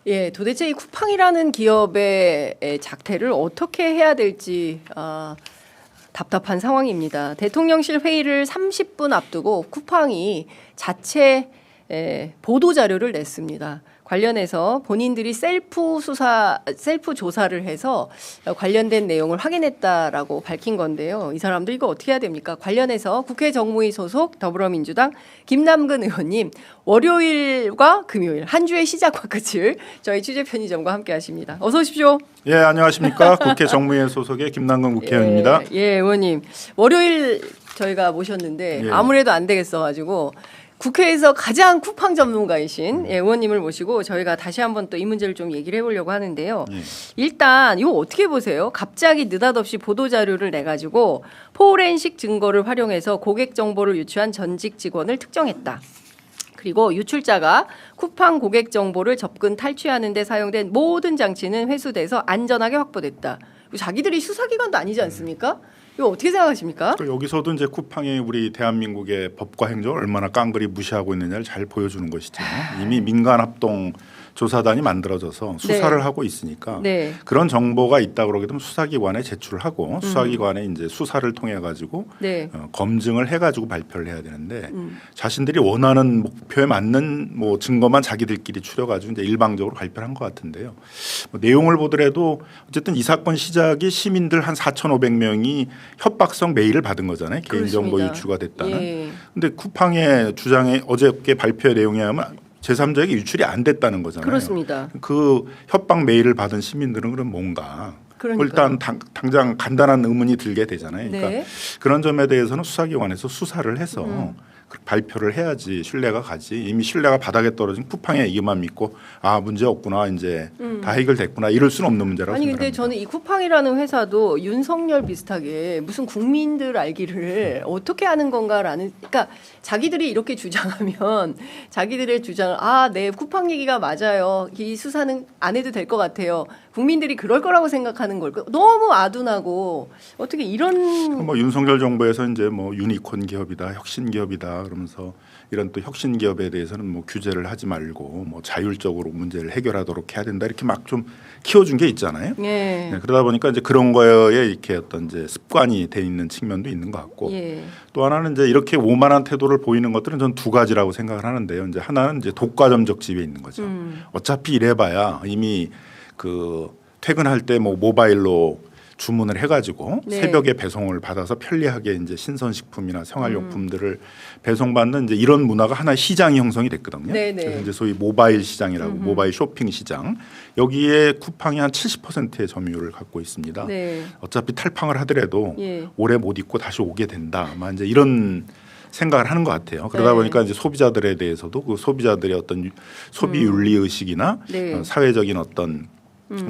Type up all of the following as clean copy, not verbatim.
예, 도대체 이 쿠팡이라는 기업의 작태를 어떻게 해야 될지 답답한 상황입니다. 대통령실 회의를 30분 앞두고 쿠팡이 자체 보도 자료를 냈습니다. 관련해서 본인들이 셀프 조사를 해서 관련된 내용을 확인했다라고 밝힌 건데요. 이 사람들 이거 어떻게 해야 됩니까? 관련해서 국회 정무위 소속 더불어민주당 김남근 의원님 월요일과 금요일 한 주의 시작과 끝을 저희 취재 편의점과 함께 하십니다. 어서 오십시오. 예, 안녕하십니까. 국회 정무위 소속의 김남근 국회의원입니다. 예, 의원님. 월요일 저희가 모셨는데 예. 아무래도 안 되겠어가지고 국회에서 가장 쿠팡 전문가이신 의원님을 모시고 저희가 다시 한번 또 이 문제를 좀 얘기를 해보려고 하는데요. 일단 이거 어떻게 보세요? 갑자기 느닷없이 보도자료를 내가지고 포렌식 증거를 활용해서 고객 정보를 유추한 전직 직원을 특정했다. 그리고 유출자가 쿠팡 고객 정보를 접근 탈취하는 데 사용된 모든 장치는 회수돼서 안전하게 확보됐다. 자기들이 수사기관도 아니지 않습니까? 이거 어떻게 생각하십니까? 여기서도 이제 쿠팡이 우리 대한민국의 법과 행정을 얼마나 깡그리 무시하고 있느냐를 잘 보여주는 것이죠. 이미 민간합동 조사단이 만들어져서 수사를 하고 있으니까 그런 정보가 있다 그러게 되면 수사기관에 제출을 하고 수사기관에 이제 수사를 통해 가지고 검증을 해가지고 발표를 해야 되는데 자신들이 원하는 목표에 맞는 뭐 증거만 자기들끼리 추려가지고 이제 일방적으로 발표를 한 것 같은데요. 뭐 내용을 보더라도 어쨌든 이 사건 시작이 시민들 한 4,500명이 협박성 메일을 받은 거잖아요. 개인정보 유출가 됐다는. 근데 쿠팡의 주장에 어저께 발표 내용에 하면 제3자에게 유출이 안 됐다는 거잖아요. 그렇습니다. 그 협박 메일을 받은 시민들은 그럼 뭔가 일단 당장 간단한 의문이 들게 되잖아요. 그러니까 그런 점에 대해서는 수사기관에서 수사를 해서 발표를 해야지 신뢰가 가지. 이미 신뢰가 바닥에 떨어진 쿠팡의 이것만 믿고 아 문제 없구나 이제 다 해결됐구나 이럴 수는 없는 문제라고 생각합니다. 근데 저는 이 쿠팡이라는 회사도 윤석열 비슷하게 무슨 국민들 알기를 어떻게 하는 건가라는 그러니까 자기들이 이렇게 주장하면 자기들의 주장을 내 쿠팡 얘기가 맞아요. 이 수사는 안 해도 될 것 같아요. 국민들이 그럴 거라고 생각하는 걸 너무 아둔하고 어떻게 이런 뭐 윤석열 정부에서 이제 뭐 유니콘 기업이다, 혁신 기업이다 그러면서 이런 또 혁신 기업에 대해서는 뭐 규제를 하지 말고 뭐 자율적으로 문제를 해결하도록 해야 된다 이렇게 막 좀 키워준 게 있잖아요. 그러다 보니까 이제 그런 거에 이렇게 어떤 이제 습관이 돼 있는 측면도 있는 것 같고 또 하나는 이제 이렇게 오만한 태도를 보이는 것들은 전 두 가지라고 생각을 하는데요. 이제 하나는 이제 독과점적 지위에 있는 거죠. 어차피 이래봐야 이미 그 퇴근할 때 뭐 모바일로 주문을 해가지고 새벽에 배송을 받아서 편리하게 이제 신선식품이나 생활용품들을 배송받는 이제 이런 문화가 하나의 시장이 형성이 됐거든요. 그래서 이제 소위 모바일 시장이라고 모바일 쇼핑 시장 여기에 쿠팡이 한 70%의 점유율을 갖고 있습니다. 어차피 탈팡을 하더라도 오래 못 입고 다시 오게 된다. 아마 이제 이런 생각을 하는 것 같아요. 그러다 보니까 이제 소비자들에 대해서도 그 소비자들의 어떤 소비 윤리 의식이나 사회적인 어떤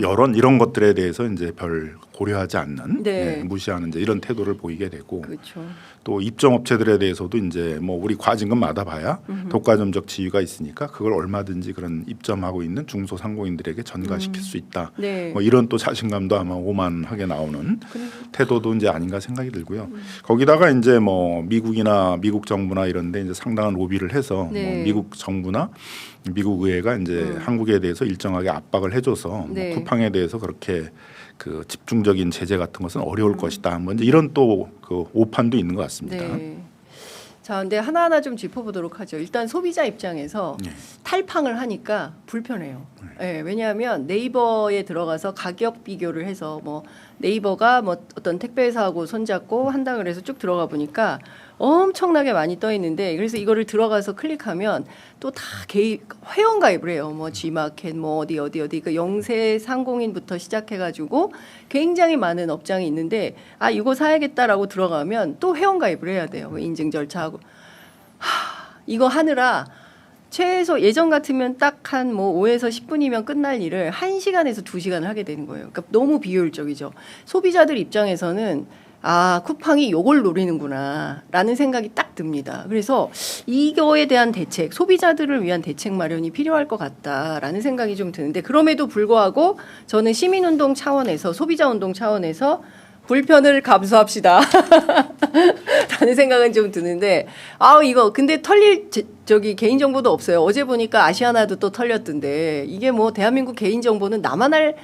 여론 이런 것들에 대해서 이제 별 고려하지 않는 무시하는 이제 이런 태도를 보이게 되고 또 입점업체들에 대해서도 이제 뭐 우리 과징금 받아봐야 독과점적 지위가 있으니까 그걸 얼마든지 그런 입점하고 있는 중소상공인들에게 전가시킬 수 있다. 뭐 이런 또 자신감도 아마 오만하게 나오는 태도도 이제 아닌가 생각이 들고요. 거기다가 이제 뭐 미국이나 미국 정부나 이런데 이제 상당한 로비를 해서 뭐 미국 정부나 미국 의회가 이제 한국에 대해서 일정하게 압박을 해줘서 뭐 쿠팡에 대해서 그렇게 그 집중적인 제재 같은 것은 어려울 것이다. 뭐 이제 이런 또 그 오판도 있는 것 같습니다. 자, 근데 하나하나 좀 짚어보도록 하죠. 일단 소비자 입장에서 탈팡을 하니까 불편해요. 왜냐하면 네이버에 들어가서 가격 비교를 해서 뭐 네이버가 뭐 어떤 택배회사하고 손잡고 한다 그래서 쭉 들어가 보니까 엄청나게 많이 떠 있는데 그래서 이거를 들어가서 클릭하면 또 다 회원 가입을 해요. 뭐 G마켓 뭐 어디 그 영세 상공인부터 시작해가지고 굉장히 많은 업장이 있는데 이거 사야겠다라고 들어가면 또 회원 가입을 해야 돼요. 인증 절차하고 이거 하느라 최소 예전 같으면 딱 한 뭐 5에서 10분이면 끝날 일을 1시간에서 2시간을 하게 되는 거예요. 그러니까 너무 비효율적이죠. 소비자들 입장에서는 쿠팡이 요걸 노리는구나 라는 생각이 딱 듭니다. 그래서 이거에 대한 대책, 소비자들을 위한 대책 마련이 필요할 것 같다라는 생각이 좀 드는데 그럼에도 불구하고 저는 시민운동 차원에서 소비자운동 차원에서 불편을 감수합시다. 라는 생각은 좀 드는데, 이거 근데 털릴 저기 개인정보도 없어요. 어제 보니까 아시아나도 또 털렸던데, 이게 뭐 대한민국 개인정보는 나만 할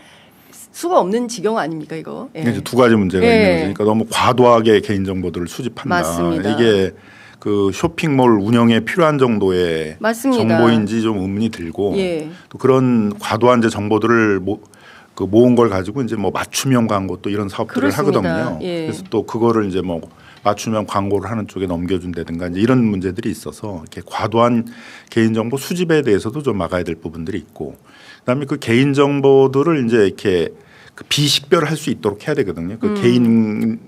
수가 없는 지경 아닙니까 이거? 예. 이제 두 가지 문제가 있는 거죠. 그러니까 너무 과도하게 개인정보들을 수집한다. 맞습니다. 이게 그 쇼핑몰 운영에 필요한 정도의 맞습니다. 정보인지 좀 의문이 들고 예. 또 그런 과도한 이제 정보들을 모은 걸 가지고 이제 뭐 맞춤형 광고 또 이런 사업들을 그렇습니다. 하거든요. 예. 그래서 또 그거를 이제 뭐 맞춤형 광고를 하는 쪽에 넘겨준다든가 이제 이런 문제들이 있어서 이렇게 과도한 개인정보 수집에 대해서도 좀 막아야 될 부분들이 있고, 그다음에 그 개인정보들을 이제 이렇게 그 비식별을 할 수 있도록 해야 되거든요. 그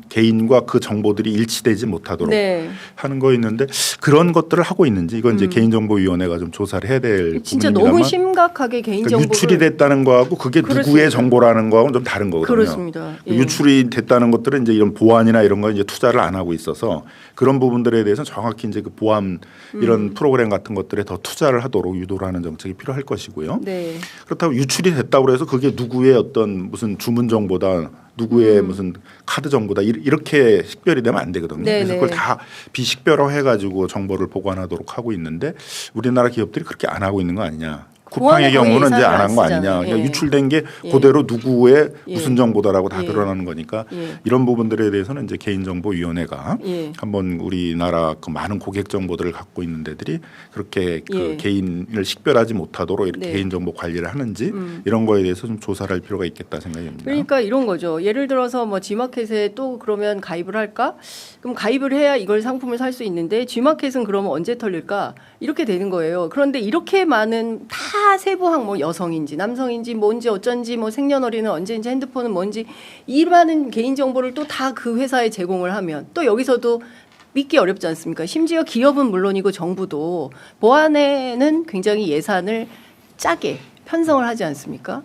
개인과 그 정보들이 일치되지 못하도록 네. 하는 거 있는데 그런 것들을 하고 있는지 이건 이제 개인정보위원회가 좀 조사를 해야 될 진짜 부분입니다만, 너무 심각하게 개인정보를 그러니까 유출이 됐다는 거하고 그게 그렇습니다. 누구의 정보라는 거하고는 좀 다른 거거든요. 그렇습니다. 예. 유출이 됐다는 것들은 이제 이런 보안이나 이런 거 이제 투자를 안 하고 있어서 그런 부분들에 대해서 정확히 이제 그 보안 이런 프로그램 같은 것들에 더 투자를 하도록 유도를 하는 정책이 필요할 것이고요. 네. 그렇다고 유출이 됐다고 해서 그게 누구의 어떤 무슨 주문 정보다 누구의 무슨 카드 정보다 이렇게 식별이 되면 안 되거든요. 네네. 그래서 그걸 다 비식별화해 가지고 정보를 보관하도록 하고 있는데 우리나라 기업들이 그렇게 안 하고 있는 거 아니냐. 쿠팡의 보안에 경우는 이제 예산을 안 한 거 안 아니냐. 쓰잖아요. 그러니까 예. 유출된 게 예. 그대로 누구의 예. 무슨 정보다라고 다 예. 드러나는 거니까 예. 이런 부분들에 대해서는 이제 개인정보위원회가 예. 한번 우리나라 그 많은 고객 정보들을 갖고 있는 데들이 그렇게 그 예. 개인을 식별하지 못하도록 이렇게 네. 개인정보 관리를 하는지 이런 거에 대해서 좀 조사를 할 필요가 있겠다 생각이 듭니다. 그러니까 이런 거죠. 예를 들어서 뭐 G마켓에 또 그러면 가입을 할까? 그럼 가입을 해야 이걸 상품을 살 수 있는데 G마켓은 그러면 언제 털릴까? 이렇게 되는 거예요. 그런데 이렇게 많은 다 세부항 뭐 여성인지 남성인지 뭔지 어쩐지 뭐 생년월일은 언제인지 핸드폰은 뭔지 이 많은 개인정보를 또 다 그 회사에 제공을 하면 또 여기서도 믿기 어렵지 않습니까? 심지어 기업은 물론이고 정부도 보안에는 굉장히 예산을 짜게 편성을 하지 않습니까?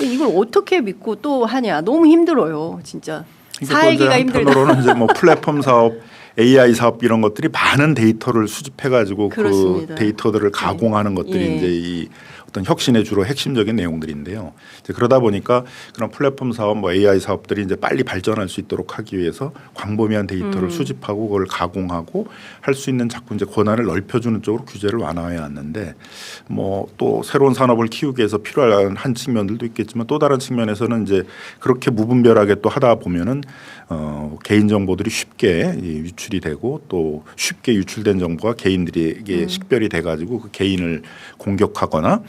이걸 어떻게 믿고 또 하냐? 너무 힘들어요, 진짜. 살기가 힘들다. 한편으로는 이제 뭐 플랫폼 사업, AI 사업 이런 것들이 많은 데이터를 수집해가지고 그렇습니다. 그 데이터들을 가공하는 것들이 예. 이제 이 어떤 혁신의 주로 핵심적인 내용들인데요. 이제 그러다 보니까 그런 플랫폼 사업, 뭐 AI 사업들이 이제 빨리 발전할 수 있도록 하기 위해서 광범위한 데이터를 수집하고 그걸 가공하고 할 수 있는 자꾸 이제 권한을 넓혀주는 쪽으로 규제를 완화해 왔는데 뭐 또 새로운 산업을 키우기 위해서 필요한 한 측면들도 있겠지만 또 다른 측면에서는 이제 그렇게 무분별하게 또 하다 보면은 개인 정보들이 쉽게 유출이 되고 또 쉽게 유출된 정보가 개인들에게 식별이 돼가지고 그 개인을 공격하거나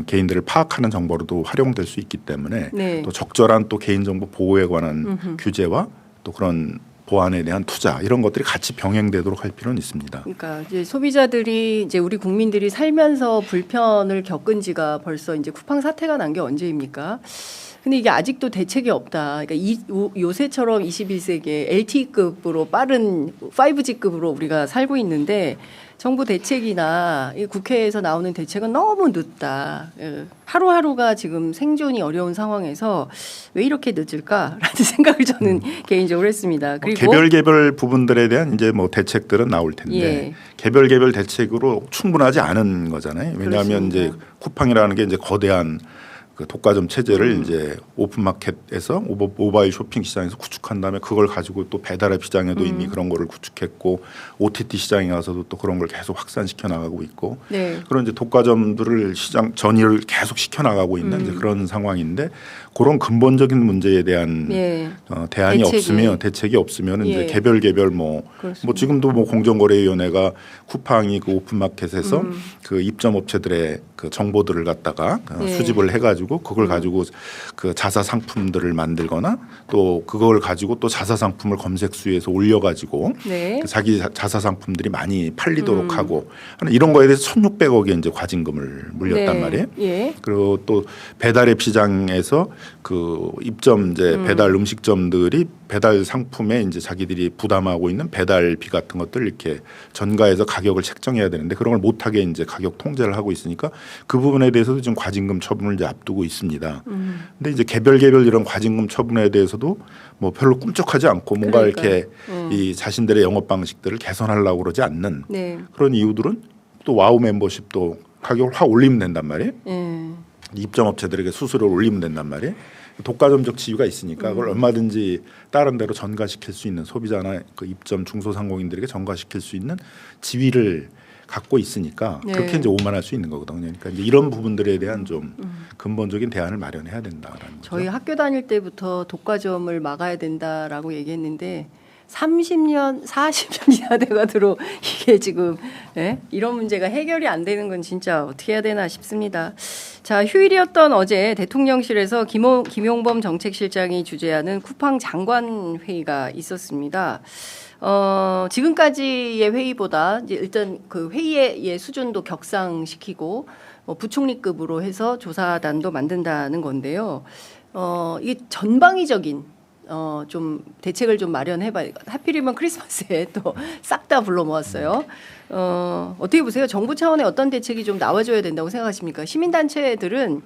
개인들을 파악하는 정보로도 활용될 수 있기 때문에 네. 또 적절한 또 개인정보 보호에 관한 규제와 또 그런 보안에 대한 투자 이런 것들이 같이 병행되도록 할 필요는 있습니다. 그러니까 이제 소비자들이 이제 우리 국민들이 살면서 불편을 겪은 지가 벌써 이제 쿠팡 사태가 난 게 언제입니까? 근데 이게 아직도 대책이 없다. 그러니까 요새처럼 21세기에 LTE급으로 빠른 5G급으로 우리가 살고 있는데 정부 대책이나 이 국회에서 나오는 대책은 너무 늦다. 하루하루가 지금 생존이 어려운 상황에서 왜 이렇게 늦을까라는 생각을 저는 개인적으로 했습니다. 그리고 개별 부분들에 대한 이제 뭐 대책들은 나올 텐데 예. 개별 대책으로 충분하지 않은 거잖아요. 왜냐하면 그렇습니다. 이제 쿠팡이라는 게 이제 거대한 그 독과점 체제를 이제 오픈마켓에서 모바일 쇼핑 시장에서 구축한 다음에 그걸 가지고 또 배달앱 시장에도 이미 그런 거를 구축했고 OTT 시장에 가서도 또 그런 걸 계속 확산시켜 나가고 있고 네. 그런 이제 독과점들을 시장 전이를 계속 시켜 나가고 있는 이제 그런 상황인데 그런 근본적인 문제에 대한 예. 대안이 대책이 없으면 예. 이제 개별 뭐 지금도 뭐 공정거래위원회가 쿠팡이 그 오픈마켓에서 그 입점 업체들의 그 정보들을 갖다가 예. 수집을 해가지고 그걸 가지고 그 자사 상품들을 만들거나 또 그걸 가지고 또 자사 상품을 검색수에서 올려가지고 네. 자기 자사 상품들이 많이 팔리도록 하고 하는 이런 거에 대해서 1,600억의 이제 과징금을 물렸단 네. 말이에요. 예. 그리고 또 배달앱 시장에서 그 입점 이제 배달 음식점들이 배달 상품에 이제 자기들이 부담하고 있는 배달비 같은 것들 이렇게 전가해서 가격을 책정해야 되는데 그런 걸 못하게 이제 가격 통제를 하고 있으니까 그 부분에 대해서도 지금 과징금 처분을 이제 앞두고 있습니다. 근데 이제 개별 이런 과징금 처분에 대해서도 뭐 별로 꿈쩍하지 않고 뭔가 이렇게 이 자신들의 영업 방식들을 개선하려고 그러지 않는 네. 그런 이유들은 또 와우 멤버십도 가격을 확 올리면 된단 말이에요. 예. 입점 업체들에게 수수료를 올리면 된단 말이에요. 독과점적 지위가 있으니까 그걸 얼마든지 다른 데로 전가시킬 수 있는 소비자나 그 입점 중소상공인들에게 전가시킬 수 있는 지위를 갖고 있으니까 네. 그렇게 이제 오만할 수 있는 거거든요. 그러니까 이제 이런 부분들에 대한 좀 근본적인 대안을 마련해야 된다라는 거죠. 저희 학교 다닐 때부터 독과점을 막아야 된다라고 얘기했는데 30년, 40년 지나 돼가도록 이게 지금 이런 문제가 해결이 안 되는 건 진짜 어떻게 해야 되나 싶습니다. 자, 휴일이었던 어제 대통령실에서 김용범 정책실장이 주재하는 쿠팡 장관 회의가 있었습니다. 지금까지의 회의보다 이제 일단 그 회의의 수준도 격상시키고 부총리급으로 해서 조사단도 만든다는 건데요. 이게 전방위적인 좀 대책을 좀 마련해봐야. 하필이면 크리스마스에 또 싹 다 불러 모았어요. 어떻게 보세요? 정부 차원의 어떤 대책이 좀 나와줘야 된다고 생각하십니까? 시민단체들은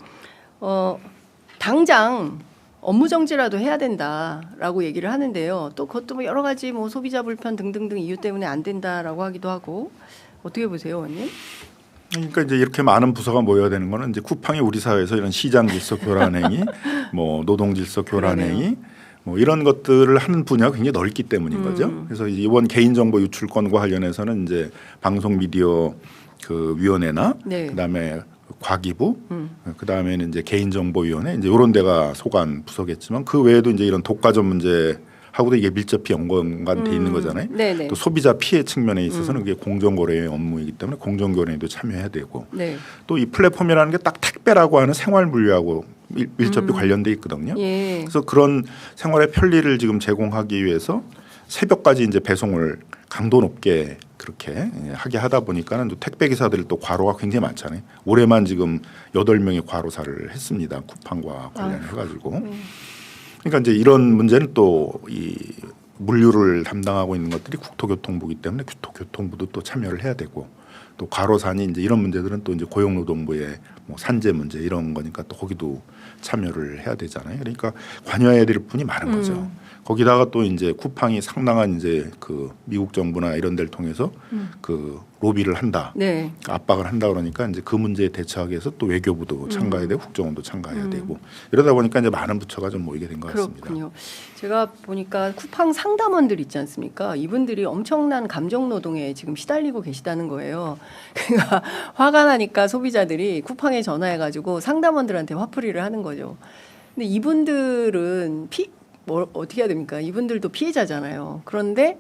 당장 업무 정지라도 해야 된다라고 얘기를 하는데요. 또 그것도 뭐 여러 가지 뭐 소비자 불편 등등등 이유 때문에 안 된다라고 하기도 하고. 어떻게 보세요, 의원님? 그러니까 이제 이렇게 많은 부서가 모여야 되는 거는 이제 쿠팡이 우리 사회에서 이런 시장 질서 교란 행위, 뭐 노동 질서 교란 행위, 뭐 이런 것들을 하는 분야가 굉장히 넓기 때문인 거죠. 그래서 이번 개인정보 유출권과 관련해서는 이제 방송 미디어 그 위원회나 네. 그다음에 과기부, 그다음에는 이제 개인정보위원회 이제 이런 데가 소관 부서겠지만 그 외에도 이제 이런 독과점 문제 하고도 이게 밀접히 연관돼 있는 거잖아요. 네네. 또 소비자 피해 측면에 있어서는 그게 공정거래의 업무이기 때문에 공정거래에도 참여해야 되고 네. 또 이 플랫폼이라는 게 딱 택배라고 하는 생활 물류하고 밀접히 관련돼 있거든요. 예. 그래서 그런 생활의 편리를 지금 제공하기 위해서 새벽까지 이제 배송을 강도 높게 그렇게 하게 하다 보니까는 또 택배 기사들이 또 과로가 굉장히 많잖아요. 올해만 지금 8명이 과로사를 했습니다. 쿠팡과 관련해 가지고. 그러니까 이제 이런 문제는 또 이 물류를 담당하고 있는 것들이 국토교통부이기 때문에 국토교통부도 또 참여를 해야 되고 또 과로사니 이제 이런 문제들은 또 이제 고용노동부의 뭐 산재 문제 이런 거니까 또 거기도 참여를 해야 되잖아요. 그러니까 관여해야 될 분이 많은 거죠. 거기다가 또 이제 쿠팡이 상당한 이제 그 미국 정부나 이런 데를 통해서 그 로비를 한다, 네. 압박을 한다 그러니까 이제 그 문제에 대처하기 위해서 또 외교부도 참가해야 되고 국정원도 참가해야 되고 이러다 보니까 이제 많은 부처가 좀 모이게 된 것 같습니다. 그렇군요. 제가 보니까 쿠팡 상담원들 있지 않습니까? 이분들이 엄청난 감정 노동에 지금 시달리고 계시다는 거예요. 그러니까 화가 나니까 소비자들이 쿠팡에 전화해가지고 상담원들한테 화풀이를 하는 거죠. 근데 이분들은 뭐 어떻게 해야 됩니까? 이분들도 피해자잖아요. 그런데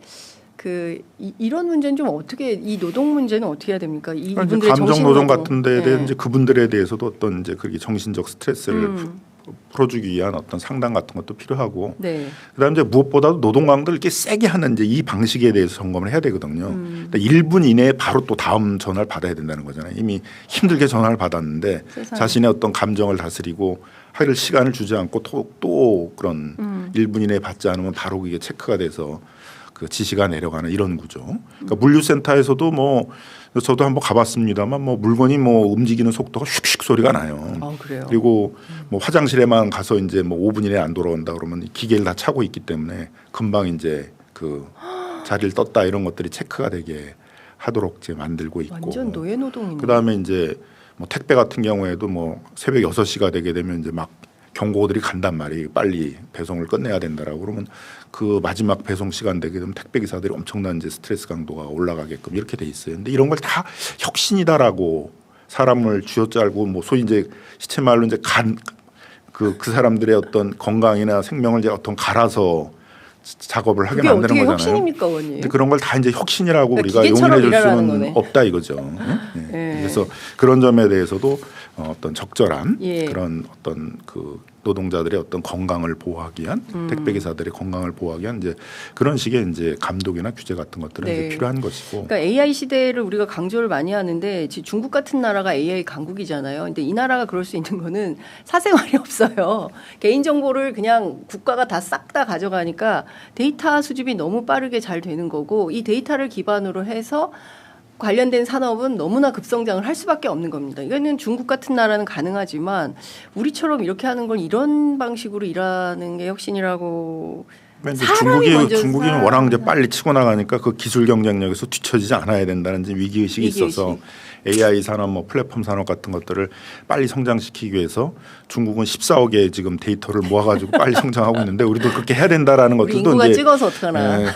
이런 문제는 좀 어떻게 이 노동 문제는 어떻게 해야 됩니까? 이분들의 감정 노동 같은 데에 대해 네. 이제 그분들에 대해서도 어떤 이제 그게 정신적 스트레스를 풀어주기 위한 어떤 상담 같은 것도 필요하고 네. 그다음에 이제 무엇보다도 노동광들 이렇게 세게 하는 이제 이 방식에 대해서 점검을 해야 되거든요. 그러니까 1분 이내에 바로 또 다음 전화를 받아야 된다는 거잖아요. 이미 힘들게 전화를 받았는데 세상에. 자신의 어떤 감정을 다스리고 할 시간을 주지 않고 또 그런 1분 이내에 받지 않으면 바로 그게 체크가 돼서 그 지시가 내려가는 이런 구조. 그러니까 물류센터에서도 뭐 저도 한번 가봤습니다만 뭐 물건이 뭐 움직이는 속도가 슉슉 소리가 나요. 그래요. 그리고 뭐 화장실에만 가서 이제 뭐 5분 이내에 안 돌아온다 그러면 기계를 다 차고 있기 때문에 금방 이제 그 자리를 떴다 이런 것들이 체크가 되게 하도록 이제 만들고 있고. 완전 노예 노동이네. 그다음에 이제 뭐 택배 같은 경우에도 뭐 새벽 6시가 되게 되면 이제 막 경고들이 간단 말이에요. 빨리 배송을 끝내야 된다라고 그러면 그 마지막 배송 시간 되게 되면 택배 기사들이 엄청난 이제 스트레스 강도가 올라가게끔 이렇게 돼 있어요. 근데 이런 걸 다 혁신이다라고 사람을 쥐어짜고 뭐 소위 이제 시체 말로 이제 그 사람들의 어떤 건강이나 생명을 이제 어떤 갈아서 작업을 하게 만드는 어떻게 거잖아요. 혁신입니까, 원님? 근데 그런 걸 다 이제 혁신이라고 그러니까 우리가 기계처럼 용인해 줄 일하라는 수는 거네. 없다 이거죠. 네. 그래서 그런 점에 대해서도 어떤 적절한 예. 그런 어떤 그 노동자들의 어떤 건강을 보호하기 위한 택배 기사들의 건강을 보호하기 위한 이제 그런 식의 이제 감독이나 규제 같은 것들은 네. 이제 필요한 것이고. 그러니까 AI 시대를 우리가 강조를 많이 하는데 지금 중국 같은 나라가 AI 강국이잖아요. 근데 이 나라가 그럴 수 있는 거는 사생활이 없어요. 개인 정보를 그냥 국가가 다 싹 다 가져가니까 데이터 수집이 너무 빠르게 잘 되는 거고 이 데이터를 기반으로 해서 관련된 산업은 너무나 급성장을 할 수밖에 없는 겁니다. 이거는 중국 같은 나라는 가능하지만 우리처럼 이렇게 하는 걸 이런 방식으로 일하는 게 혁신이라고 중국이 워낙 이제 빨리 치고 나가니까 그 기술 경쟁력에서 뒤처지지 않아야 된다는 위기 의식이 있어서 AI 산업, 뭐 플랫폼 산업 같은 것들을 빨리 성장시키기 위해서 중국은 14억의 지금 데이터를 모아가지고 빨리 성장하고 있는데 우리도 그렇게 해야 된다라는 것들도 인구가 이제 찍어서 어떡하나.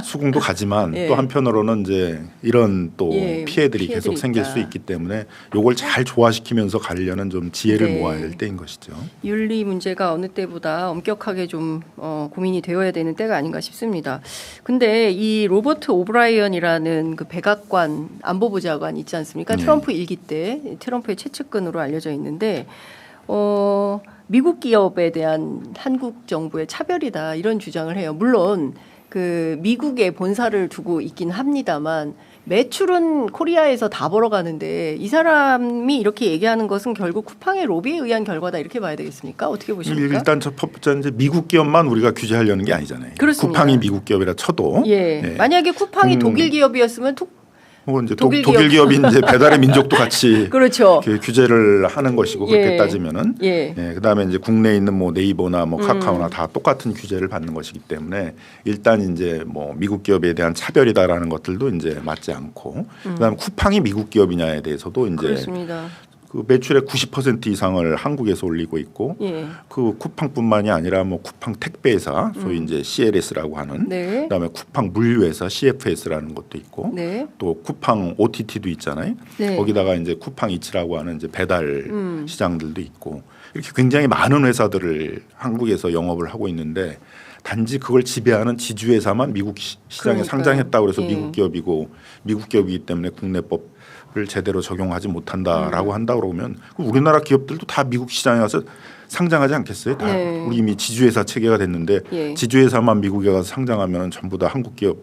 수긍도 가지만 예. 또 한편으로는 이제 이런 또 예, 피해들이 계속 피해들이 생길 있다. 수 있기 때문에 요걸 잘 조화시키면서 가려는 좀 지혜를 네. 모아야 될 때인 것이죠. 윤리 문제가 어느 때보다 엄격하게 좀 고민이 되어야 되는 때가 아닌가 싶습니다. 근데 이 로버트 오브라이언이라는 그 백악관 안보보좌관 있지 않습니까? 네. 트럼프 일기 때 트럼프의 최측근으로 알려져 있는데 미국 기업에 대한 한국 정부의 차별이다 이런 주장을 해요. 물론 그 미국에 본사를 두고 있긴 합니다만 매출은 코리아에서 다 벌어가는데 이 사람이 이렇게 얘기하는 것은 결국 쿠팡의 로비에 의한 결과다 이렇게 봐야 되겠습니까? 어떻게 보십니까? 일단 첫 번째 이제 미국 기업만 우리가 규제하려는 게 아니잖아요. 그렇습니다. 쿠팡이 미국 기업이라 쳐도 예. 네. 만약에 쿠팡이 독일 기업이었으면 뭐 이제 독일 독일 기업이 이제 배달의 민족도 같이 그렇죠. 이렇게 규제를 하는 것이고 그렇게 예. 따지면은 예. 그다음에 이제 국내에 있는 뭐 네이버나 뭐 카카오나 다 똑같은 규제를 받는 것이기 때문에 일단 이제 뭐 미국 기업에 대한 차별이다라는 것들도 이제 맞지 않고 그다음에 쿠팡이 미국 기업이냐에 대해서도 이제 그렇습니다. 그 매출의 90% 이상을 한국에서 올리고 있고 예. 그 쿠팡뿐만이 아니라 뭐 쿠팡 택배회사 소위 이제 CLS라고 하는 네. 그다음에 쿠팡 물류회사 CFS라는 것도 있고 네. 또 쿠팡 OTT도 있잖아요. 네. 거기다가 이제 쿠팡 이츠라고 하는 이제 배달 시장들도 있고 이렇게 굉장히 많은 회사들을 한국에서 영업을 하고 있는데 단지 그걸 지배하는 지주회사만 미국 시장에 그러니까요. 상장했다고 그래서 예. 미국 기업이고 미국 기업이기 때문에 국내법을 제대로 적용하지 못한다라고 한다 그러면 우리나라 기업들도 다 미국 시장에 가서 상장하지 않겠어요? 다 네. 우리 이미 지주회사 체계가 됐는데 예. 지주회사만 미국에 가서 상장하면 전부 다 한국 기업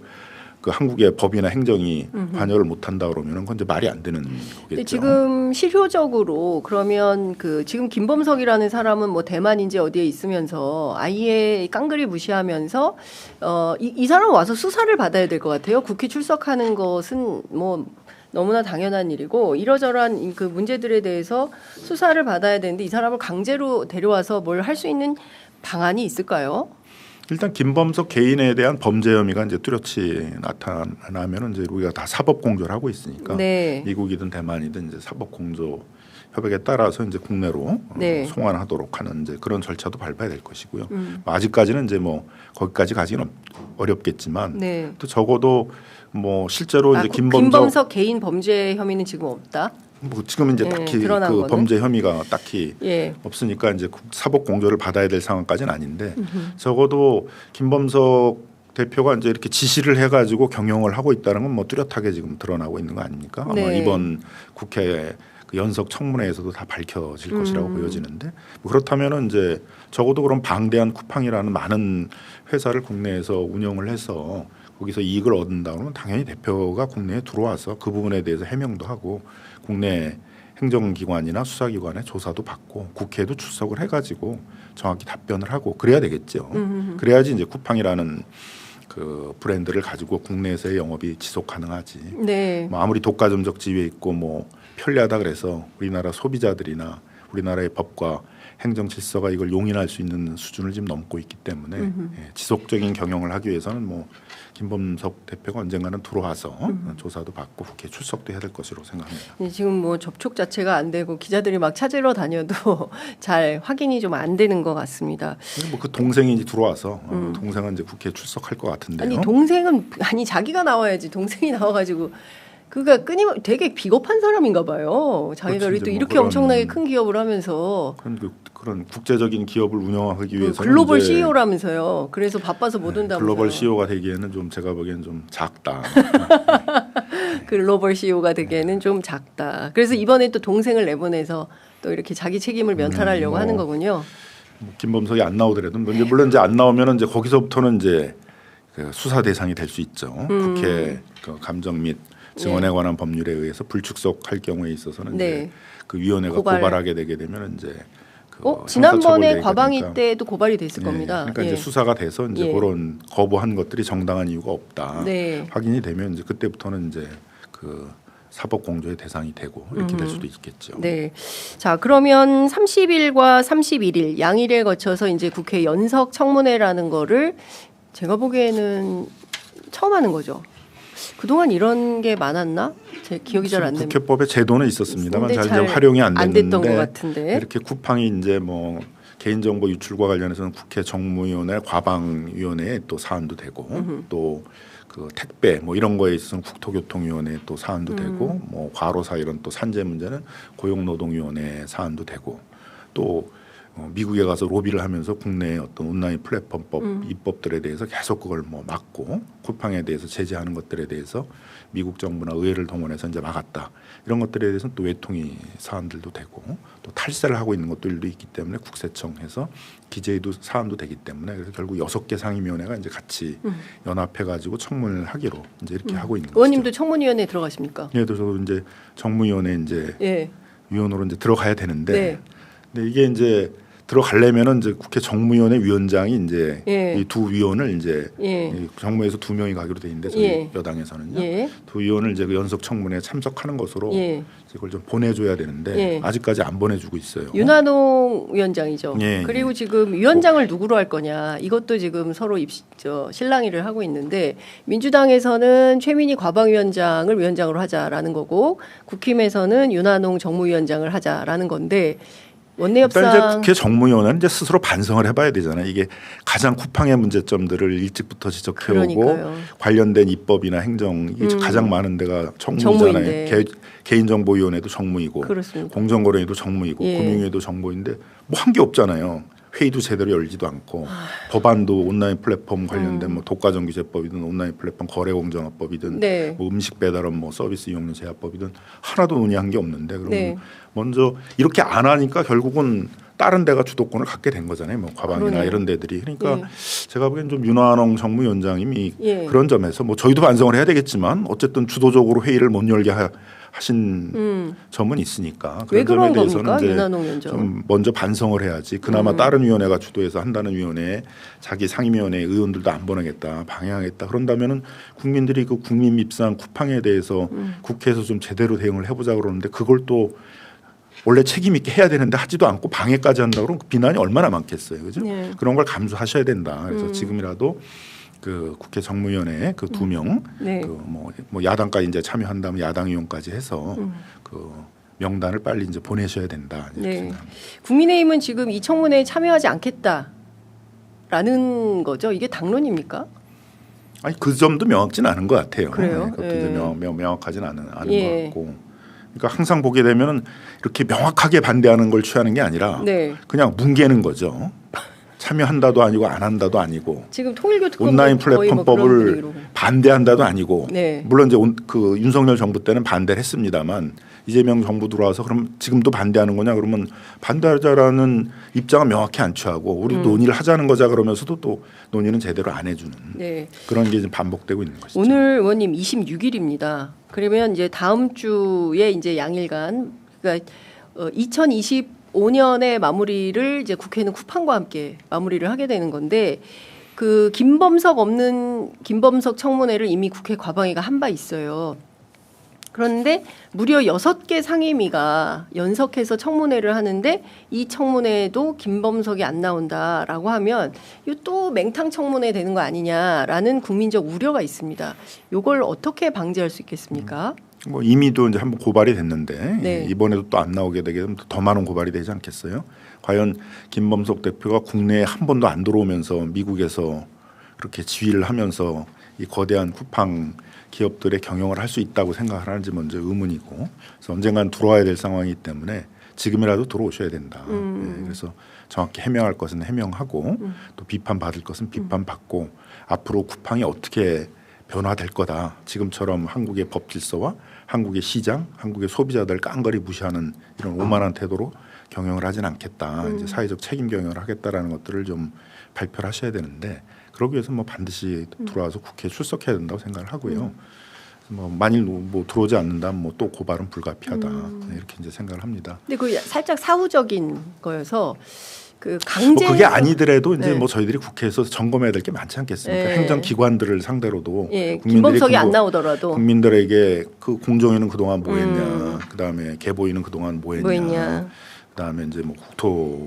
그 한국의 법이나 행정이 관여를 못한다 그러면 그건 이제 말이 안 되는 거겠죠. 근데 지금 실효적으로 그러면 그 지금 김범석이라는 사람은 뭐 대만인지 어디에 있으면서 아예 깡그리 무시하면서 이 사람 와서 수사를 받아야 될 것 같아요. 국회 출석하는 것은 뭐 너무나 당연한 일이고 이러저러한 그 문제들에 대해서 수사를 받아야 되는데 이 사람을 강제로 데려와서 뭘 할 수 있는 방안이 있을까요? 일단 김범석 개인에 대한 범죄 혐의가 이제 뚜렷이 나타나면 이제 우리가 다 사법 공조를 하고 있으니까 네. 미국이든 대만이든 이제 사법 공조 협약에 따라서 이제 국내로 네. 송환하도록 하는 이제 그런 절차도 밟아야 될 것이고요. 아직까지는 이제 뭐 거기까지 가기는 어렵겠지만 네. 또 적어도 뭐 실제로 이제 김범석 개인 범죄 혐의는 지금 없다. 뭐 지금 이제 예, 딱히 드러난 그 거는? 범죄 혐의가 딱히 예. 없으니까 이제 사법 공조를 받아야 될 상황까지는 아닌데 적어도 김범석 대표가 이제 이렇게 지시를 해가지고 경영을 하고 있다는 건 뭐 뚜렷하게 지금 드러나고 있는 거 아닙니까? 아마 네. 이번 국회 그 연석 청문회에서도 다 밝혀질 것이라고 보여지는데 뭐 그렇다면은 이제 적어도 그런 방대한 쿠팡이라는 많은 회사를 국내에서 운영을 해서 거기서 이익을 얻는다 그러면 당연히 대표가 국내에 들어와서 그 부분에 대해서 해명도 하고 국내 행정기관이나 수사기관에 조사도 받고 국회에도 출석을 해가지고 정확히 답변을 하고 그래야 되겠죠. 그래야지 이제 쿠팡이라는 그 브랜드를 가지고 국내에서의 영업이 지속 가능하지. 네. 뭐 아무리 독과점적 지위에 있고 뭐 편리하다 그래서 우리나라 소비자들이나 우리나라의 법과 행정 질서가 이걸 용인할 수 있는 수준을 지금 넘고 있기 때문에 지속적인 경영을 하기 위해서는 뭐 김범석 대표가 언젠가는 들어와서 조사도 받고 국회 출석도 해야 될 것으로 생각합니다. 지금 뭐 접촉 자체가 안 되고 기자들이 막 찾으러 다녀도 잘 확인이 좀 안 되는 것 같습니다. 뭐 그 동생이 이제 들어와서 동생은 이제 국회에 출석할 것 같은데요. 아니 동생은 아니 자기가 나와야지 동생이 나와가지고 그가 끊임 되게 비겁한 사람인가 봐요. 자기가 그렇지, 또 뭐 이렇게 그런- 엄청나게 큰 기업을 하면서 그런 국제적인 기업을 운영하기 위해서 글로벌 CEO라면서요. 그래서 바빠서 못 온다면서요. 글로벌 CEO가 되기에는 좀 제가 보기에는 좀 작다. 글로벌 CEO가 되기에는 좀 작다. 그래서 이번에 또 동생을 내보내서 또 이렇게 자기 책임을 면탈하려고 뭐 하는 거군요. 뭐 김범석이 안 나오더라도 물론 이제 안 나오면은 이제 거기서부터는 이제 그 수사 대상이 될 수 있죠. 국회 그 감정 및 증언에 관한 법률에 의해서 불출석할 경우에 있어서는 네. 이제 그 위원회가 고발하게 되게 되면 이제 그 지난번에 형사처벌이 과방위 되니까. 때도 고발이 됐을 겁니다. 그러니까 예. 이제 수사가 돼서 이제 예. 그런 거부한 것들이 정당한 이유가 없다. 네. 확인이 되면 이제 그때부터는 이제 그 사법 공조의 대상이 되고 이렇게 될 수도 있겠죠. 네. 자, 그러면 30일과 31일 양일에 거쳐서 이제 국회 연석 청문회라는 거를 제가 보기에는 처음 하는 거죠. 그동안 이런 게 많았나? 제 기억이 잘 안 납니다. 국회법에 제도는 있었습니다만 잘 잘 활용이 안 됐던 것 됐는데 같은데. 이렇게 쿠팡이 이제 뭐 개인정보 유출과 관련해서는 국회 정무위원회 과방위원회에 또 사안도 되고 또 그 택배 뭐 이런 거에 있어서는 국토교통위원회 또 사안도 되고 뭐 과로사 이런 또 산재 문제는 고용노동위원회 사안도 되고 또 미국에 가서 로비를 하면서 국내의 어떤 온라인 플랫폼법 입법들에 대해서 계속 그걸 뭐 막고 쿠팡에 대해서 제재하는 것들에 대해서 미국 정부나 의회를 동원해서 이제 막았다. 이런 것들에 대해서는 또 외통위 사안들도 되고 또 탈세를 하고 있는 것들도 있기 때문에 국세청에서 기재위도 사안도 되기 때문에 그래서 결국 6개 상임위원회가 이제 같이 연합해 가지고 청문을 하기로 이제 이렇게 하고 있는 거죠. 의원님도 청문위원회에 들어가십니까? 예, 저도 이제 정무위원회 이제 예. 위원으로 이제 들어가야 되는데 네. 근데 이게 이제 들어가려면은 이제 국회 정무위원회 위원장이 이제 예. 이 두 위원을 이제 예. 이 정무에서 2명이 가기로 돼 있는데 저희 예. 여당에서는요. 예. 두 위원을 이제 그 연석 청문회에 참석하는 것으로 예. 이걸 좀 보내줘야 되는데 예. 아직까지 안 보내주고 있어요. 윤한홍 위원장이죠. 예. 그리고 지금 위원장을 누구로 할 거냐 이것도 지금 서로 실랑이를 하고 있는데 민주당에서는 최민희 과방위원장을 위원장으로 하자라는 거고 국힘에서는 윤한홍 정무위원장을 하자라는 건데 일단 이제 원내협상 국회 정무위원회는 이제 스스로 반성을 해봐야 되잖아요. 이게 가장 쿠팡의 문제점들을 일찍부터 지적해오고 그러니까요. 관련된 입법이나 행정 이 가장 많은 데가 정무잖아요. 정무인데. 개인정보위원회도 정무이고 그렇습니다. 공정거래위도 정무이고 예. 금융위도 정무인데 뭐 한 게 없잖아요. 회의도 제대로 열지도 않고 법안도 온라인 플랫폼 관련된 뭐 독과점규제법이든 온라인 플랫폼 거래공정화법이든 네. 뭐 음식 배달업 뭐 서비스 이용료 제한법이든 하나도 논의한 게 없는데 그러면 네. 먼저 이렇게 안 하니까 결국은 다른 데가 주도권을 갖게 된 거잖아요. 뭐 과방이나 그러네요. 이런 데들이 그러니까 예. 제가 보기엔 좀 윤한홍 정무위원장님이 예. 그런 점에서 뭐 저희도 반성을 해야 되겠지만 어쨌든 주도적으로 회의를 못 열게 하신 점은 있으니까 왜 그런 점에 그런 대해서는 겁니까? 이제 윤한홍 위원장. 좀 먼저 반성을 해야지. 그나마 다른 위원회가 주도해서 한다는 위원회에 자기 상임위원회 의원들도 안 보내겠다, 방해하겠다. 그런다면은 국민들이 그 국민 밉상 쿠팡에 대해서 국회에서 좀 제대로 대응을 해보자 그러는데 그걸 또 원래 책임 있게 해야 되는데 하지도 않고 방해까지 한다 그러면 그 비난이 얼마나 많겠어요, 그죠? 네. 그런 걸 감수하셔야 된다. 그래서 지금이라도 그 국회 정무위원회 그 2명 네. 그 뭐 야당까지 이제 참여한다면 야당 의원까지 해서 그 명단을 빨리 이제 보내셔야 된다. 이렇게 네. 생각합니다. 국민의힘은 지금 이 청문회에 참여하지 않겠다라는 거죠. 이게 당론입니까? 아니 그 점도 명확지는 않은 것 같아요. 그래요? 그것도 예. 이제 명확하지는 않은 예. 것 같고. 그러니까 항상 보게 되면은 이렇게 명확하게 반대하는 걸 취하는 게 아니라 네. 그냥 뭉개는 거죠. 참여한다도 아니고 안 한다도 아니고 지금 통일교통법 온라인 거의 뭐 그런 플랫폼법을 분위기로. 반대한다도 아니고 네. 물론 이제 그 윤석열 정부 때는 반대를 했습니다만 이재명 정부 들어와서 그럼 지금도 반대하는 거냐 그러면 반대하자라는 입장은 명확히 안 취하고 우리도 논의를 하자는 거자 그러면서도 또 논의는 제대로 안 해주는 네. 그런 게 지금 반복되고 있는 것이죠. 오늘 의원님 26일입니다. 그러면 이제 다음 주에 이제 양일간 그러니까 2025년의 마무리를 이제 국회는 쿠팡과 함께 마무리를 하게 되는 건데 그 김범석 청문회를 이미 국회 과방위가 한 바 있어요. 그런데 무려 6개 상임위가 연석해서 청문회를 하는데 이 청문회에도 김범석이 안 나온다라고 하면 이거 또 맹탕 청문회 되는 거 아니냐라는 국민적 우려가 있습니다. 이걸 어떻게 방지할 수 있겠습니까? 뭐 이미도 이제 한번 고발이 됐는데 네. 이번에도 또 안 나오게 되게 되면 더 많은 고발이 되지 않겠어요? 과연 김범석 대표가 국내에 한 번도 안 들어오면서 미국에서 그렇게 지휘를 하면서 이 거대한 쿠팡 기업들의 경영을 할 수 있다고 생각을 하는지 먼저 의문이고 그래서 언젠간 들어와야 될 상황이기 때문에 지금이라도 들어오셔야 된다. 네, 그래서 정확히 해명할 것은 해명하고 또 비판받을 것은 비판받고 앞으로 쿠팡이 어떻게 변화될 거다. 지금처럼 한국의 법 질서와 한국의 시장, 한국의 소비자들 깡거리 무시하는 이런 오만한 태도로 경영을 하진 않겠다. 이제 사회적 책임 경영을 하겠다라는 것들을 좀 발표를 하셔야 되는데 그러기 위해서 뭐 반드시 들어와서 국회에 출석해야 된다고 생각을 하고요. 뭐 만일 뭐 들어오지 않는다면 뭐 또 고발은 불가피하다. 네, 이렇게 이제 생각을 합니다. 근데 그 살짝 사후적인 거여서 그 강제 뭐 그게 아니더라도 이제 네. 뭐 저희들이 국회에서 점검해야 될 게 많지 않겠습니까? 네. 행정기관들을 상대로도 예, 국민들이 김범석이 안 나오더라도 국민들에게 그 공정위는 그동안 뭐했냐, 그다음에 개보위는 그동안 뭐했냐, 뭐했냐. 그다음에 이제 뭐 국토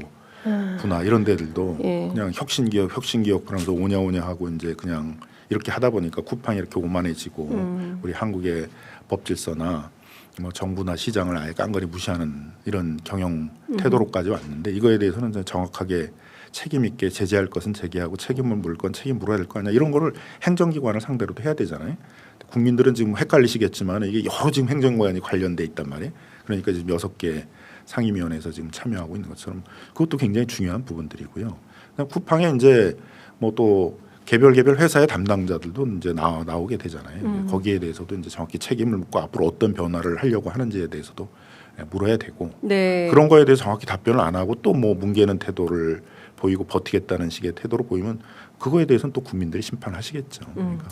분화 이런 데들도 예. 그냥 혁신기업 그러면서 오냐오냐 하고 이제 그냥 이렇게 하다 보니까 쿠팡이 이렇게 오만해지고 우리 한국의 법질서나 뭐 정부나 시장을 아예 깡그리 무시하는 이런 경영 태도로까지 왔는데 이거에 대해서는 정확하게 책임 있게 제재할 것은 제기하고 책임을 물 건 책임 물어야 될 거 아니야 이런 거를 행정기관을 상대로도 해야 되잖아요. 국민들은 지금 헷갈리시겠지만 이게 여러 지금 행정기관이 관련돼 있단 말이에요. 그러니까 지금 6개 상임위원회에서 지금 참여하고 있는 것처럼 그것도 굉장히 중요한 부분들이고요. 쿠팡에 이제 뭐 또 개별 회사의 담당자들도 이제 나오게 되잖아요. 거기에 대해서도 이제 정확히 책임을 묻고 앞으로 어떤 변화를 하려고 하는지에 대해서도 물어야 되고 네. 그런 거에 대해서 정확히 답변을 안 하고 또 뭐 뭉개는 태도를 보이고 버티겠다는 식의 태도로 보이면 그거에 대해서는 또 국민들이 심판하시겠죠. 그러니까.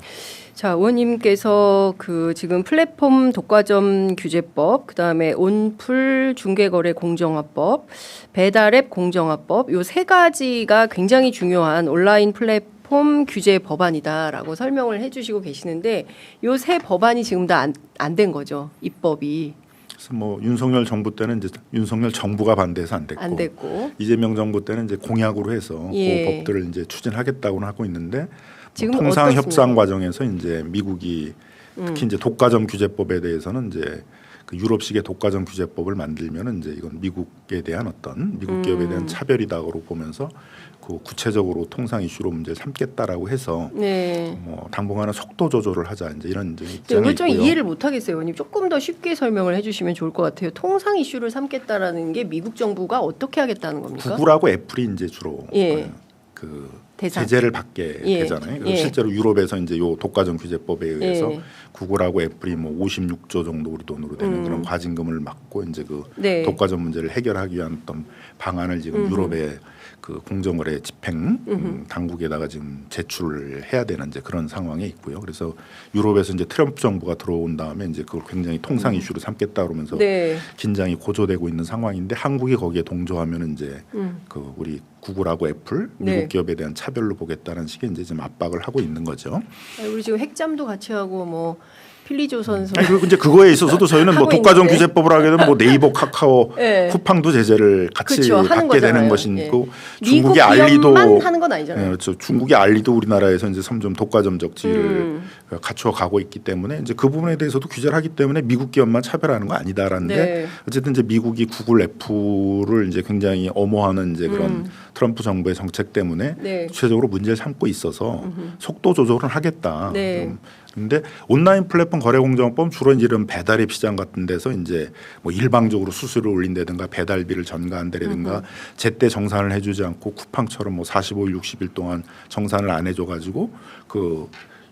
자, 의원님께서 그 지금 플랫폼 독과점 규제법, 그다음에 온풀 중개거래 공정화법, 배달앱 공정화법 요 세 가지가 굉장히 중요한 온라인 플랫폼 규제 법안이다라고 설명을 해주시고 계시는데 요 세 법안이 지금 다 안 된 거죠, 입법이. 그래서 뭐 윤석열 정부 때는 이제 윤석열 정부가 반대해서 안 됐고, 이재명 정부 때는 이제 공약으로 해서 예. 그 법들을 이제 추진하겠다고는 하고 있는데 지금 뭐 통상 어떻습니까? 협상 과정에서 이제 미국이 특히 이제 독과점 규제법에 대해서는 이제 그 유럽식의 독과점 규제법을 만들면은 이제 이건 미국에 대한 어떤 미국 기업에 대한 차별이다고 보면서 그 구체적으로 통상 이슈로 문제를 삼겠다라고 해서 네. 뭐 당분간은 속도 조절을 하자 이제 이런 이제 입장이 이걸 좀 있고요. 이해를 못 하겠어요, 의원님. 조금 더 쉽게 설명을 해주시면 좋을 것 같아요. 통상 이슈를 삼겠다라는 게 미국 정부가 어떻게 하겠다는 겁니까? 구글하고 애플이 이제 주로 예. 그 대상. 제재를 받게 예. 되잖아요. 예. 실제로 유럽에서 이제 요 독과점 규제법에 의해서 예. 구글하고 애플이 뭐 56조 정도 우리 돈으로 되는 그런 과징금을 막고 이제 그 네. 독과점 문제를 해결하기 위한 어떤 방안을 지금 유럽의 그 공정거래 집행 당국에다가 지금 제출을 해야 되는 이제 그런 상황에 있고요. 그래서 유럽에서 이제 트럼프 정부가 들어온 다음에 이제 그걸 굉장히 통상 이슈로 삼겠다 그러면서 네. 긴장이 고조되고 있는 상황인데 한국이 거기에 동조하면 이제 그 우리 구글하고 애플 미국 네. 기업에 대한 차별로 보겠다는 식의 이제 좀 압박을 하고 있는 거죠. 아니, 우리 지금 핵잠도 같이 하고 뭐 필리조선소. 아니, 그리고 이제 그거에 있어서도 저희는 뭐 하고 독과점 있는데. 규제법을 하게 되면 뭐 네이버, 카카오, 네. 쿠팡도 제재를 같이 그쵸, 하는 받게 거잖아요. 되는 것이고 예. 중국의 미국 알리도 기업만 하는 건 아니잖아요. 그렇죠. 중국의 알리도 우리나라에서 이제 점점 독과점 적지를 갖추어 가고 있기 때문에 이제 그 부분에 대해서도 규제를 하기 때문에 미국 기업만 차별하는 거 아니다라는데 네. 어쨌든 이제 미국이 구글, 애플을 이제 굉장히 엄호하는 이제 그런 트럼프 정부의 정책 때문에 네. 구체적으로 문제를 삼고 있어서 속도 조절은 하겠다. 네. 근데 온라인 플랫폼 거래공정법 주로 이제 이런 배달앱 시장 같은 데서 이제 뭐 일방적으로 수수료를 올린다든가 배달비를 전가한다든가 제때 정산을 해주지 않고 쿠팡처럼 뭐 45일, 60일 동안 정산을 안 해줘가지고 그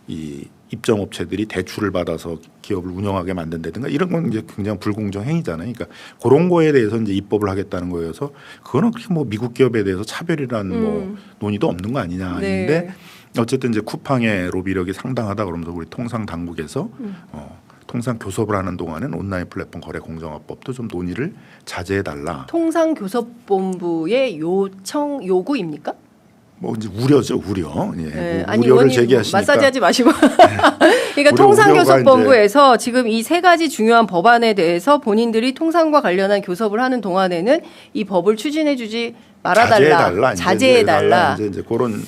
이 입점업체들이 대출을 받아서 기업을 운영하게 만든다든가 이런 건 이제 굉장히 불공정 행위잖아요. 그러니까 그런 거에 대해서 이제 입법을 하겠다는 거여서 그거는 그렇게 뭐 미국 기업에 대해서 차별이란 뭐 논의도 없는 거 아니냐 아닌데. 네. 어쨌든 이제 쿠팡의 로비력이 상당하다 그러면서 우리 통상 당국에서 통상 교섭을 하는 동안은 온라인 플랫폼 거래 공정화법도 좀 논의를 자제해 달라. 통상교섭본부의 요구입니까? 뭐 이제 우려죠, 우려. 예. 네. 뭐 아니, 우려를 의원님 제기하시니까. 마사지하지 마시고. 그러니까 우려가 통상교섭본부에서 지금 이 세 가지 중요한 법안에 대해서 본인들이 통상과 관련한 교섭을 하는 동안에는 이 법을 추진해주지 말아달라, 자제해달라. 이제 그런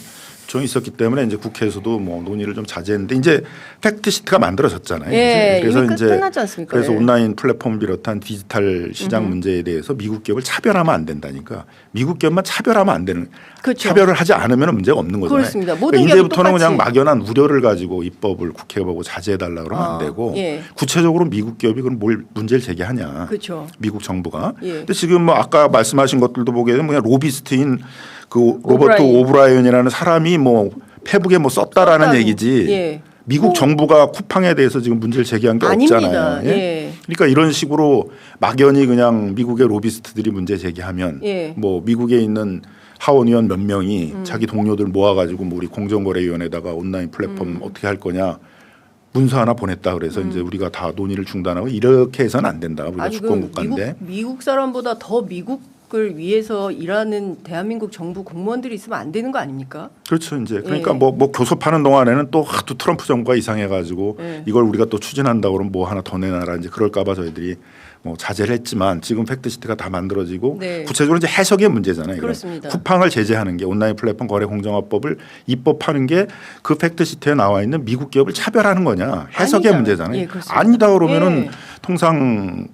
조항이 있었기 때문에 이제 국회에서도 뭐 논의를 좀 자제했는데 이제 팩트 시트가 만들어졌잖아요. 예, 그래서 이미 이제 끝났지 않습니까? 그래서 네. 온라인 플랫폼 비롯한 디지털 시장 문제에 대해서 미국 기업을 차별하면 안 된다니까. 미국 기업만 차별하면 안 되는. 그렇죠. 차별을 하지 않으면 문제가 없는 거잖아요. 그렇습니다. 모든 그러니까 기업이 이제부터는 똑같이. 그냥 막연한 우려를 가지고 입법을 국회가 보고 자제해달라 그러면 안 되고 예. 구체적으로 미국 기업이 그럼 뭘 문제를 제기하냐. 그렇죠. 미국 정부가. 예. 근데 지금 뭐 아까 말씀하신 것들도 보게 되면 그냥 로비스트인 그 로버트 오브라이언. 오브라이언이라는 사람이 뭐 페북에 뭐 썼다라는 얘기지. 예. 미국 정부가 쿠팡에 대해서 지금 문제를 제기한 게 아닙니다. 없잖아요. 예. 그러니까 이런 식으로 막연히 그냥 미국의 로비스트들이 문제 제기하면 예. 뭐 미국에 있는 하원의원 몇 명이 자기 동료들 모아가지고 뭐 우리 공정거래위원회다가 온라인 플랫폼 어떻게 할 거냐 문서 하나 보냈다 그래서 이제 우리가 다 논의를 중단하고 이렇게 해서는 안 된다. 우리가 아니, 주권 국가인데. 미국 사람보다 더 미국 가족을 위해서 일하는 대한민국 정부 공무원들이 있으면 안 되는 거 아닙니까? 그렇죠. 이제 그러니까 예. 뭐 교섭하는 동안에는 또 하도 트럼프 정부가 이상해가지고 예. 이걸 우리가 또 추진한다고 그러면 뭐 하나 더 내놔라 이제 그럴까봐 저희들이 뭐 자제를 했지만 지금 팩트시트가 다 만들어지고 네. 구체적으로 이제 해석의 문제잖아요. 그렇습니다. 쿠팡을 제재하는 게 온라인 플랫폼 거래 공정화법을 입법하는 게 그 팩트시트에 나와 있는 미국 기업을 차별하는 거냐 해석의 아니잖아요. 문제잖아요. 예, 그렇습니다. 아니다 그러면은 예. 통상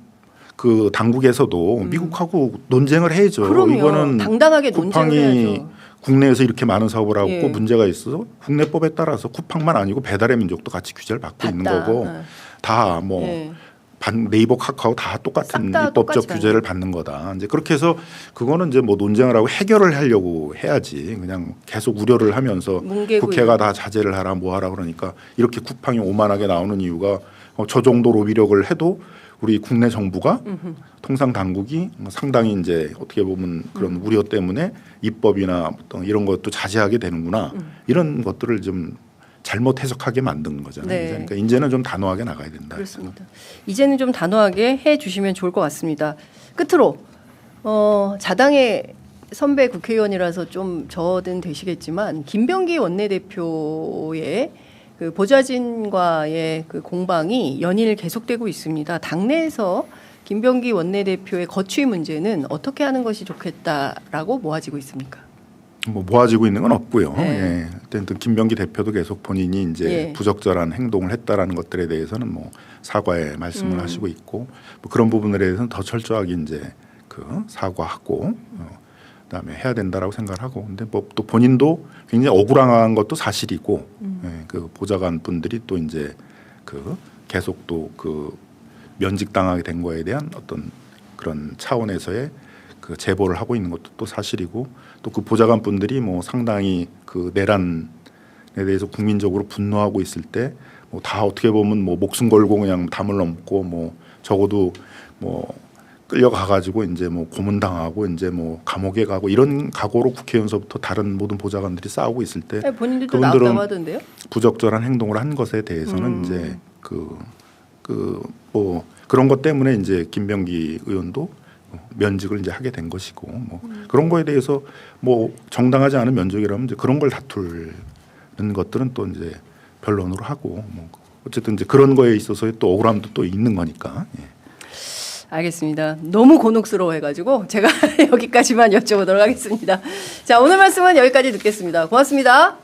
그 당국에서도 미국하고 논쟁을 해야죠. 그럼요. 이거는 당당하게 논쟁을 쿠팡이 해야죠. 국내에서 이렇게 많은 사업을 하고 예. 문제가 있어서 국내법에 따라서 쿠팡만 아니고 배달의 민족도 같이 규제를 받고 있는 받다. 거고 예. 다 뭐 예. 네이버 카카오 다 똑같은 싹다 입법적 똑같이 규제를 받는 거다. 이제 그렇게 해서 그거는 이제 뭐 논쟁을 하고 해결을 하려고 해야지. 그냥 계속 우려를 하면서 뭉개고 국회가 다 자제를 하라 뭐 하라 그러니까 이렇게 쿠팡이 오만하게 나오는 이유가 저 정도 로비력을 해도 우리 국내 정부가 통상 당국이 뭐 상당히 이제 어떻게 보면 그런 우려 때문에 입법이나 어떤 이런 것도 자제하게 되는구나. 이런 것들을 좀 잘못 해석하게 만든 거잖아요. 네. 그러니까 이제는 좀 단호하게 나가야 된다. 그렇습니다. 이제는 좀 단호하게 해 주시면 좋을 것 같습니다. 끝으로 자당의 선배 국회의원이라서 좀 저든 되시겠지만 김병기 원내대표의 그 보좌진과의 그 공방이 연일 계속되고 있습니다. 당내에서 김병기 원내대표의 거취 문제는 어떻게 하는 것이 좋겠다라고 모아지고 있습니까? 뭐 모아지고 있는 건 없고요. 네. 예. 어쨌든 김병기 대표도 계속 본인이 이제 예. 부적절한 행동을 했다라는 것들에 대해서는 뭐 사과의 말씀을 하시고 있고 뭐 그런 부분에 대해서는 더 철저하게 이제 그 사과하고 그다음에 해야 된다라고 생각을 하고 근데 뭐 또 본인도 굉장히 억울한 것도 사실이고 예. 그 보좌관 분들이 또 이제 그 계속 또 그 면직당하게 된 거에 대한 어떤 그런 차원에서의 그 제보를 하고 있는 것도 또 사실이고 또 그 보좌관 분들이 뭐 상당히 그 내란에 대해서 국민적으로 분노하고 있을 때 뭐 다 어떻게 보면 뭐 목숨 걸고 그냥 담을 넘고 뭐 적어도 뭐 끌려가 가지고 이제 뭐 고문당하고 이제 뭐 감옥에 가고 이런 각오로 국회의원서부터 다른 모든 보좌관들이 싸우고 있을 때 네, 본인들도 그분들은 나왔다고 하던데요. 부적절한 행동을 한 것에 대해서는 이제 뭐 그런 것 때문에 이제 김병기 의원도 면직을 이제 하게 된 것이고 뭐 그런 거에 대해서 뭐 정당하지 않은 면직이라면 이제 그런 걸 다투는 것들은 또 이제 변론으로 하고 뭐 어쨌든 이제 그런 거에 있어서의 또 억울함도 또 있는 거니까. 예. 알겠습니다. 너무 곤혹스러워해가지고 제가 여기까지만 여쭤보도록 하겠습니다. 자, 오늘 말씀은 여기까지 듣겠습니다. 고맙습니다.